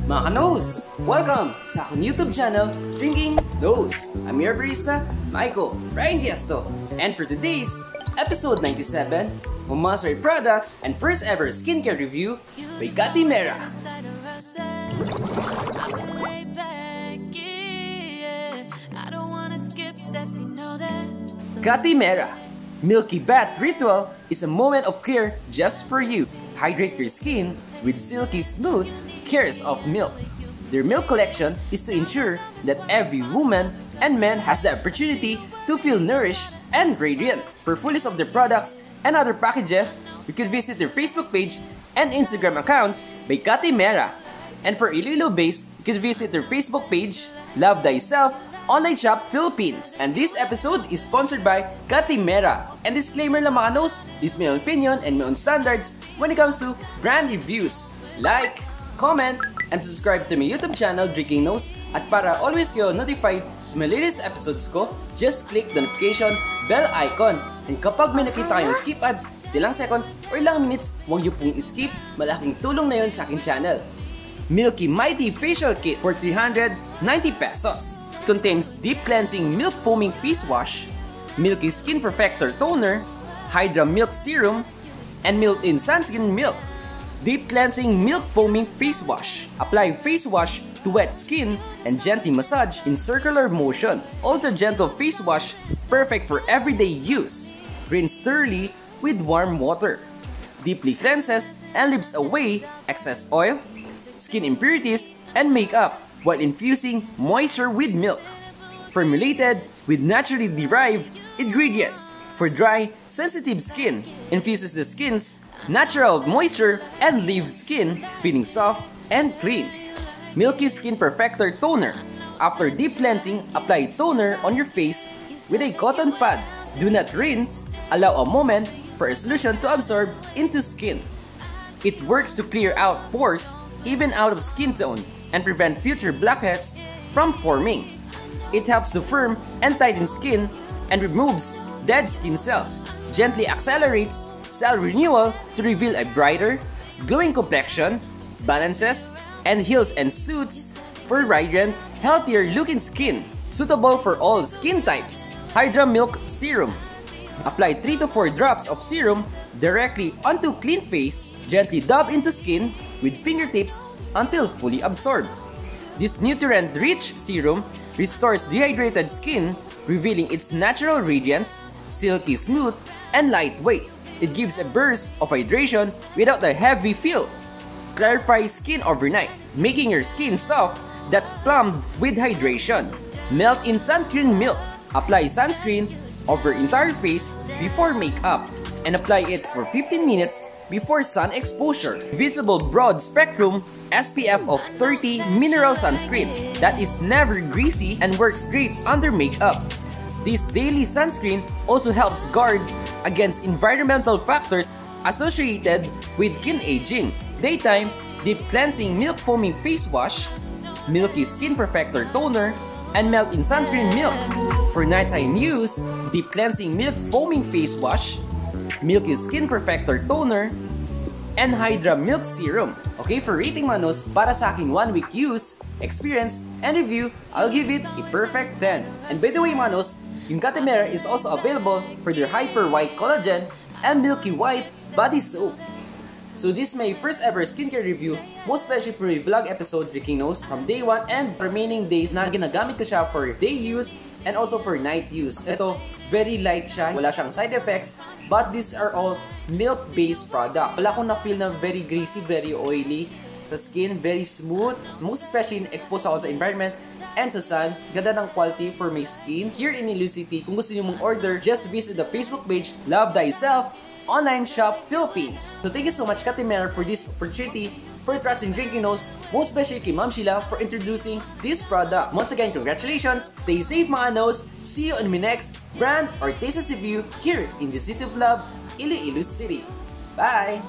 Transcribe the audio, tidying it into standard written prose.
Mga ka-Nose! Welcome sa akong YouTube channel, Drinking Nose. I'm your barista, Michael Ryan Gesto. And for today's episode 97, Momastery Products and first ever skincare review by Kati Mera. Kati Mera Milky Bath Ritual is a moment of care just for you. Hydrate your skin with silky smooth cares of milk. Their milk collection is to ensure that every woman and man has the opportunity to feel nourished and radiant. For full list of their products and other packages, you can visit their Facebook page and Instagram accounts by Kati Mera. And for Iloilo base, you can visit their Facebook page, Love Thyself Online Shop Philippines. And this episode is sponsored by Kati Mera. And disclaimer lang mga Nose, this is my own opinion and my own standards when it comes to brand reviews. Like, comment, and subscribe to my YouTube channel, Drinking Nose. At para always kayo notified sa my latest episodes ko, just click the notification bell icon. And kapag may nakita kayong skip ads, ilang seconds or ilang minutes, huwag niyo pong skip. Malaking tulong na yun sa aking channel. Milky Mighty Facial Kit for 390 pesos. Contains deep cleansing milk foaming face wash, Milky Skin Perfector Toner, Hydra Milk Serum, and Milk-in Sunscreen Milk. Deep cleansing milk foaming face wash. Apply face wash to wet skin and gently massage in circular motion. Ultra gentle face wash, perfect for everyday use. Rinse thoroughly with warm water. Deeply cleanses and leaves away excess oil, skin impurities, and makeup, while infusing moisture with milk. Formulated with naturally derived ingredients for dry, sensitive skin, infuses the skin's natural moisture and leaves skin feeling soft and clean. Milky Skin Perfector Toner. After deep cleansing, apply toner on your face with a cotton pad. Do not rinse. Allow a moment for a solution to absorb into skin. It works to clear out pores, even out of skin tone, and prevent future blackheads from forming. It helps to firm and tighten skin and removes dead skin cells. Gently accelerates cell renewal to reveal a brighter, glowing complexion, balances, and heals and suits for radiant, healthier looking skin. Suitable for all skin types. Hydra Milk Serum. Apply 3 to 4 drops of serum directly onto clean face. Gently dab into skin with fingertips until fully absorbed. This nutrient-rich serum restores dehydrated skin, revealing its natural radiance, silky smooth, and lightweight. It gives a burst of hydration without a heavy feel. Clarifies skin overnight, making your skin soft that's plumbed with hydration. Milk-in Sunscreen Milk. Apply sunscreen over entire face before makeup and apply it for 15 minutes before sun exposure. Visible broad spectrum SPF of 30 mineral sunscreen that is never greasy and works great under makeup. This daily sunscreen also helps guard against environmental factors associated with skin aging. Daytime Deep Cleansing Milk Foaming Face Wash, Milky Skin Perfector Toner, and Milk-in Sunscreen Milk. For nighttime use, Deep Cleansing Milk Foaming Face Wash, Milky Skin Perfector Toner, and Hydra Milk Serum. Okay, for rating manos, para sa aking 1 week use, experience, and review, I'll give it a perfect 10. And by the way manos, yung Kati Mera is also available for their Hyper White Collagen and Milky White Body Soap. So this is my first ever skincare review, most especially for my vlog episode, Drinking Nose, from day 1 and remaining days na ginagamit ko siya for day use and also for night use. Ito, very light siya, wala siyang side effects, but these are all milk-based products. Wala akong na-feel na very greasy, very oily sa skin, very smooth, most especially exposed ako sa environment and sa sun. Ganda ng quality for my skin. Here in Iloilo City, kung gusto niyo mong order, just visit the Facebook page, Love Thyself Online Shop Philippines. So thank you so much Kati Mera for this opportunity, for trusting Drinking Nose, most especially kay Ma'am Sheila for introducing this product. Once again, congratulations, stay safe mga Nose, see you in my next brand or taste review here in the City of Love, Iloilo City. Bye!